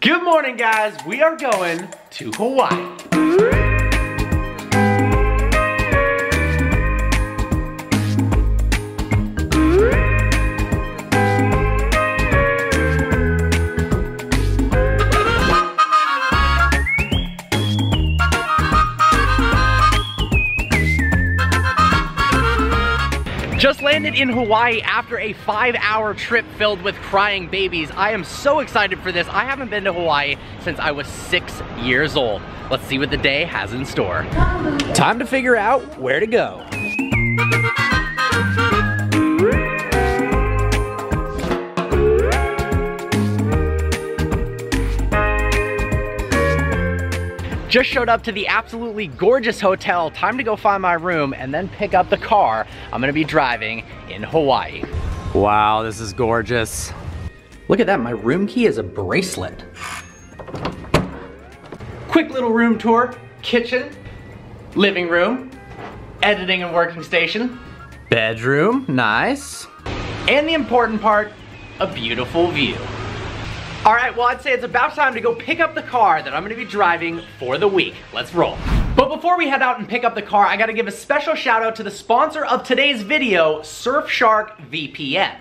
Good morning, guys. We are going to Hawaii. Just landed in Hawaii after a 5-hour trip filled with crying babies. I am so excited for this. I haven't been to Hawaii since I was 6 years old. Let's see what the day has in store. Time to figure out where to go. Just showed up to the absolutely gorgeous hotel. Time to go find my room and then pick up the car I'm gonna be driving in Hawaii. Wow, this is gorgeous. Look at that, my room key is a bracelet. Quick little room tour. Kitchen, living room, editing and working station, bedroom, nice. And the important part, a beautiful view. All right, well, I'd say it's about time to go pick up the car that I'm gonna be driving for the week. Let's roll. But before we head out and pick up the car, I gotta give a special shout out to the sponsor of today's video, Surfshark VPN.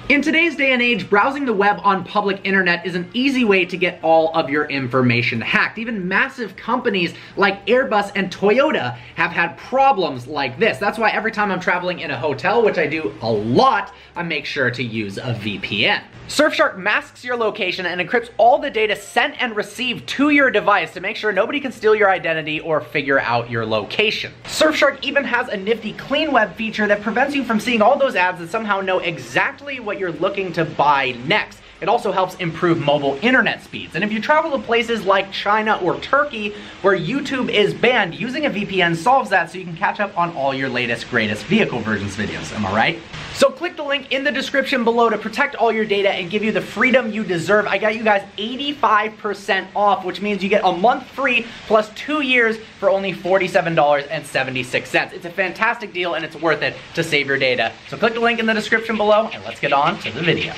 In today's day and age, browsing the web on public internet is an easy way to get all of your information hacked. Even massive companies like Airbus and Toyota have had problems like this. That's why every time I'm traveling in a hotel, which I do a lot, I make sure to use a VPN. Surfshark masks your location and encrypts all the data sent and received to your device to make sure nobody can steal your identity or figure out your location. Surfshark even has a nifty clean web feature that prevents you from seeing all those ads that somehow know exactly what you're looking to buy next. It also helps improve mobile internet speeds. And if you travel to places like China or Turkey where YouTube is banned, using a VPN solves that so you can catch up on all your latest, greatest vehicle versions videos. Am I right? So click the link in the description below to protect all your data and give you the freedom you deserve. I got you guys 85% off, which means you get a month free plus 2 years for only $47.76. It's a fantastic deal and it's worth it to save your data. So click the link in the description below and let's get on to the video.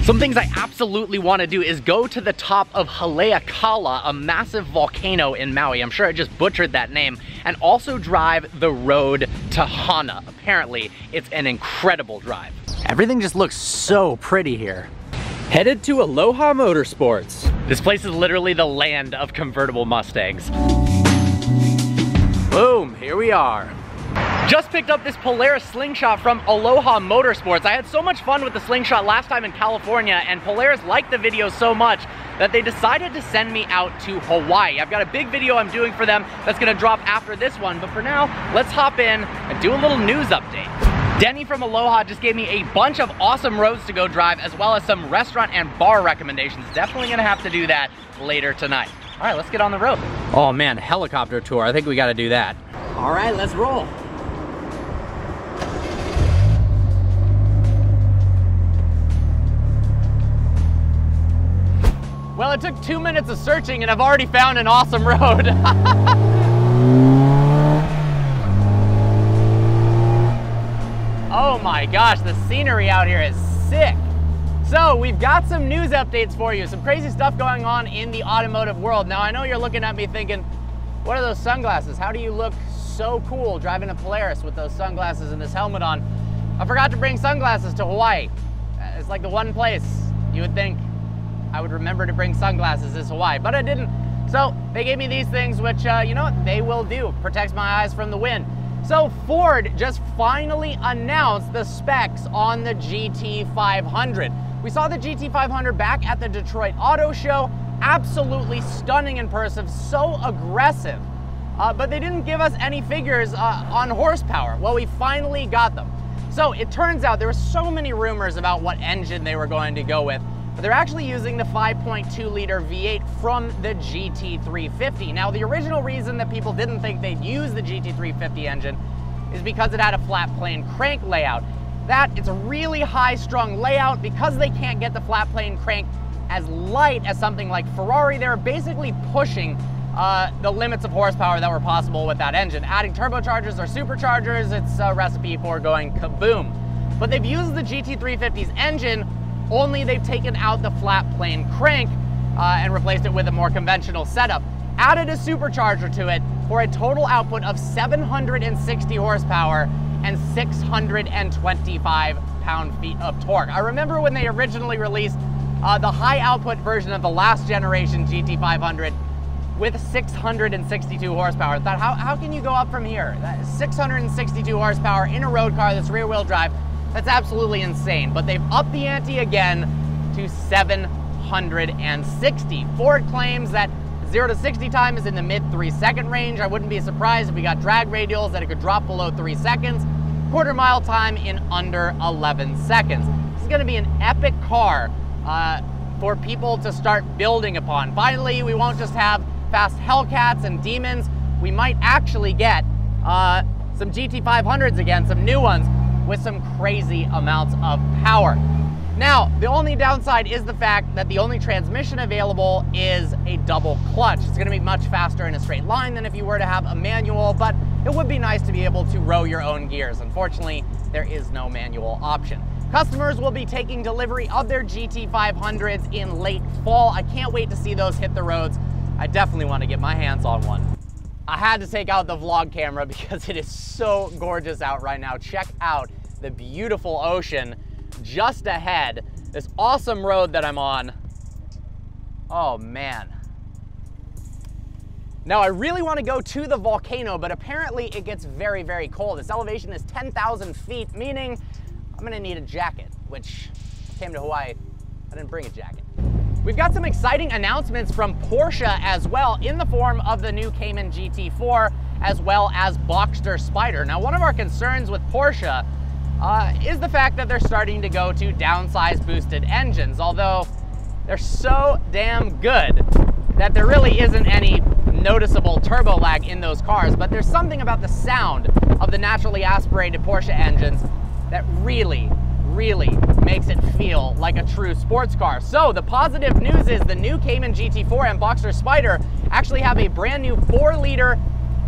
Some things I absolutely want to do is go to the top of Hypercar, a massive volcano in Maui. I'm sure I just butchered that name. And also drive the road to Hana. Apparently, it's an incredible drive. Everything just looks so pretty here. Headed to Aloha Motorsports. This place is literally the land of convertible Mustangs. Boom, here we are. Just picked up this Polaris slingshot from Aloha Motorsports. I had so much fun with the slingshot last time in California, and Polaris liked the video so much that they decided to send me out to Hawaii. I've got a big video I'm doing for them that's gonna drop after this one, but for now, let's hop in and do a little news update. Denny from Aloha just gave me a bunch of awesome roads to go drive, as well as some restaurant and bar recommendations. Definitely gonna have to do that later tonight. All right, let's get on the road. Oh man, helicopter tour. I think we gotta do that. All right, let's roll. Well, it took 2 minutes of searching and I've already found an awesome road. Oh my gosh, the scenery out here is sick. So we've got some news updates for you, some crazy stuff going on in the automotive world. Now I know you're looking at me thinking, what are those sunglasses? How do you look so cool driving a Polaris with those sunglasses and this helmet on? I forgot to bring sunglasses to Hawaii. It's like the one place you would think I would remember to bring sunglasses is Hawaii, but I didn't. So they gave me these things, which you know what, they will do. Protects my eyes from the wind. So Ford just finally announced the specs on the GT500. We saw the GT500 back at the Detroit Auto Show. Absolutely stunning in person, so aggressive. But they didn't give us any figures on horsepower. Well, we finally got them. So it turns out there were so many rumors about what engine they were going to go with. But they're actually using the 5.2 liter V8 from the GT350. Now, the original reason that people didn't think they'd use the GT350 engine is because it had a flat plane crank layout. It's a really high strung layout. Because they can't get the flat plane crank as light as something like Ferrari, they're basically pushing the limits of horsepower that were possible with that engine. Adding turbochargers or superchargers, it's a recipe for going kaboom. But they've used the GT350's engine only they've taken out the flat plane crank and replaced it with a more conventional setup. Added a supercharger to it for a total output of 760 horsepower and 625 pound-feet of torque. I remember when they originally released the high output version of the last generation GT500 with 662 horsepower. I thought, how can you go up from here? That is 662 horsepower in a road car that's rear-wheel drive. That's absolutely insane. But they've upped the ante again to 760. Ford claims that 0 to 60 time is in the mid 3-second range. I wouldn't be surprised if we got drag radials that it could drop below 3 seconds. Quarter mile time in under 11 seconds. This is going to be an epic car for people to start building upon. Finally, we won't just have fast Hellcats and Demons. We might actually get some GT500s again, some new ones with some crazy amounts of power. Now, the only downside is the fact that the only transmission available is a double clutch. It's gonna be much faster in a straight line than if you were to have a manual, but it would be nice to be able to row your own gears. Unfortunately, there is no manual option. Customers will be taking delivery of their GT500s in late fall. I can't wait to see those hit the roads. I definitely want to get my hands on one. I had to take out the vlog camera because it is so gorgeous out right now. Check out the beautiful ocean just ahead, this awesome road that I'm on. Oh man. Now I really want to go to the volcano, but apparently it gets very, very cold. This elevation is 10,000 feet, meaning I'm gonna need a jacket, which came to Hawaii, I didn't bring a jacket. We've got some exciting announcements from Porsche as well in the form of the new Cayman GT4 as well as Boxster Spyder. Now one of our concerns with Porsche is the fact that they're starting to go to downsized boosted engines, although they're so damn good that there really isn't any noticeable turbo lag in those cars, but there's something about the sound of the naturally aspirated Porsche engines that really makes it feel like a true sports car. So the positive news is the new Cayman GT4 and Boxster Spyder actually have a brand new 4-liter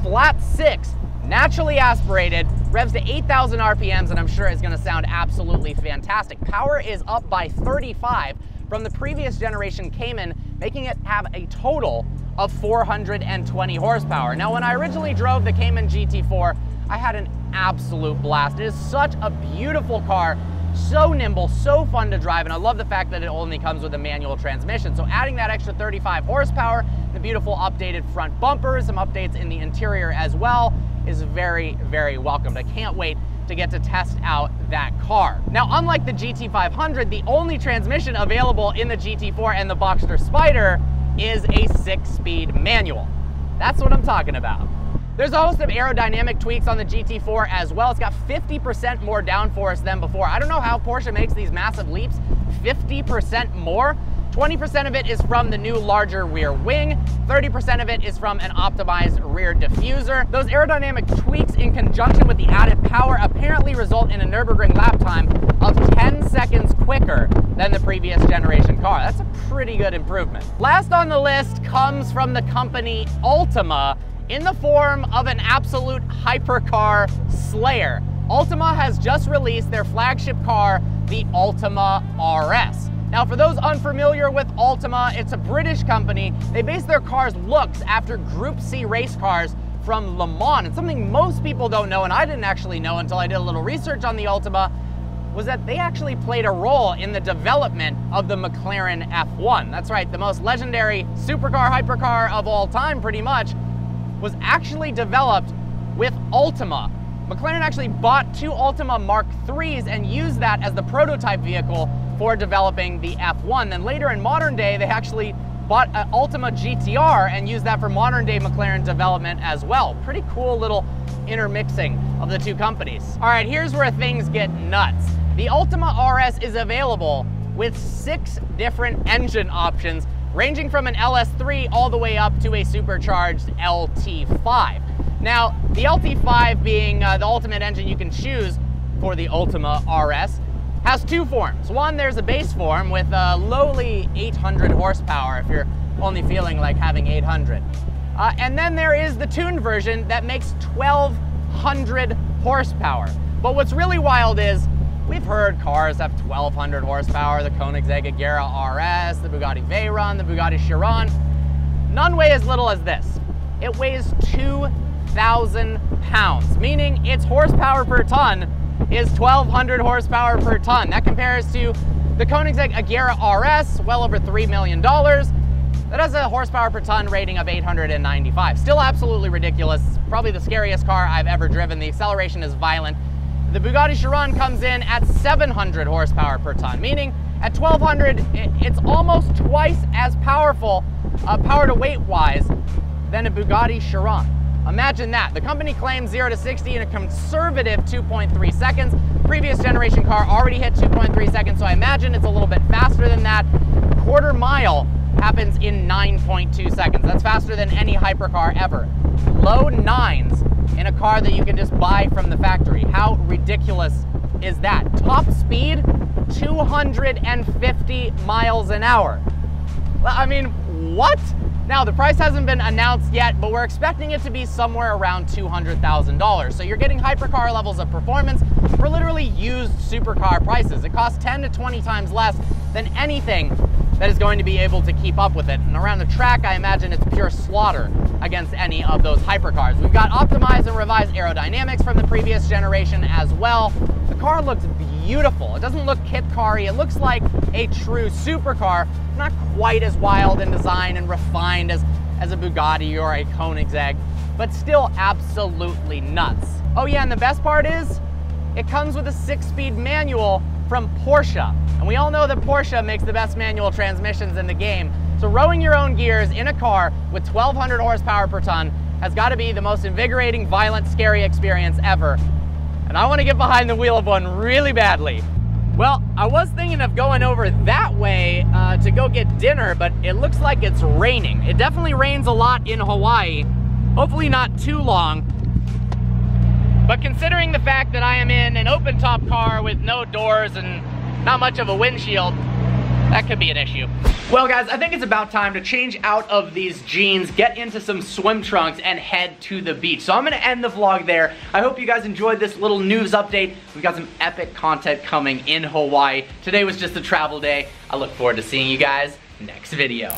flat 6 naturally aspirated, revs to 8,000 RPMs, and I'm sure it's gonna sound absolutely fantastic. Power is up by 35 from the previous generation Cayman, making it have a total of 420 horsepower. Now, when I originally drove the Cayman GT4, I had an absolute blast. It is such a beautiful car, so nimble, so fun to drive, and I love the fact that it only comes with a manual transmission. So adding that extra 35 horsepower, the beautiful updated front bumpers, some updates in the interior as well, is very, very welcomed. I can't wait to get to test out that car. Now, unlike the GT500, the only transmission available in the GT4 and the Boxster Spyder is a 6-speed manual. That's what I'm talking about. There's a host of aerodynamic tweaks on the GT4 as well. It's got 50% more downforce than before. I don't know how Porsche makes these massive leaps. 50% more? 20% of it is from the new larger rear wing, 30% of it is from an optimized rear diffuser. Those aerodynamic tweaks in conjunction with the added power apparently result in a Nürburgring lap time of 10 seconds quicker than the previous generation car. That's a pretty good improvement. Last on the list comes from the company Altima in the form of an absolute hypercar slayer. Altima has just released their flagship car, the Altima RS. Now, for those unfamiliar with Altima, it's a British company. They base their cars' looks after Group C race cars from Le Mans. And something most people don't know, and I didn't actually know until I did a little research on the Altima, was that they actually played a role in the development of the McLaren F1. That's right, the most legendary supercar, hypercar of all time, pretty much, was actually developed with Altima. McLaren actually bought 2 Altima Mark IIIs and used that as the prototype vehicle for developing the F1. Then later in modern day, they actually bought an Altima GTR and used that for modern day McLaren development as well. Pretty cool little intermixing of the two companies. All right, here's where things get nuts. The Altima RS is available with 6 different engine options, ranging from an LS3 all the way up to a supercharged LT5. Now, the LT5 being the ultimate engine you can choose for the Altima RS, has 2 forms. One, there's a base form with a lowly 800 horsepower if you're only feeling like having 800. And then there is the tuned version that makes 1,200 horsepower. But what's really wild is We've heard cars have 1,200 horsepower, the Koenigsegg Agera RS, the Bugatti Veyron, the Bugatti Chiron. None weigh as little as this. It weighs 2,000 pounds, meaning its horsepower per ton is 1,200 horsepower per ton. That compares to the Koenigsegg Agera RS, well over $3 million. That has a horsepower per ton rating of 895. Still absolutely ridiculous. Probably the scariest car I've ever driven. The acceleration is violent. The Bugatti Chiron comes in at 700 horsepower per ton, meaning at 1,200, it's almost twice as powerful, power to weight wise, than a Bugatti Chiron. Imagine that. The company claims 0 to 60 in a conservative 2.3 seconds. Previous generation car already hit 2.3 seconds, so I imagine it's a little bit faster than that. Quarter mile happens in 9.2 seconds. That's faster than any hypercar ever. Low nines in a car that you can just buy from the factory. How ridiculous is that? Top speed, 250 miles an hour. I mean, what? Now, the price hasn't been announced yet, but we're expecting it to be somewhere around $200,000. So you're getting hypercar levels of performance for literally used supercar prices. It costs 10 to 20 times less than anything that is going to be able to keep up with it. And around the track, I imagine it's pure slaughter against any of those hypercars. We've got optimized and revised aerodynamics from the previous generation as well. The car looks beautiful. It doesn't look kit car-y. It looks like a true supercar, not quite as wild in design and refined as a Bugatti or a Koenigsegg, but still absolutely nuts. Oh yeah, and the best part is, it comes with a 6-speed manual from Porsche. And we all know that Porsche makes the best manual transmissions in the game. So rowing your own gears in a car with 1,200 horsepower per ton has got to be the most invigorating, violent, scary experience ever. And I want to get behind the wheel of one really badly. Well, I was thinking of going over that way to go get dinner, but it looks like it's raining. It definitely rains a lot in Hawaii. Hopefully not too long. But considering the fact that I am in an open top car with no doors and not much of a windshield, that could be an issue. Well guys, I think it's about time to change out of these jeans, get into some swim trunks, and head to the beach. So I'm gonna end the vlog there. I hope you guys enjoyed this little news update. We've got some epic content coming in Hawaii. Today was just a travel day. I look forward to seeing you guys next video.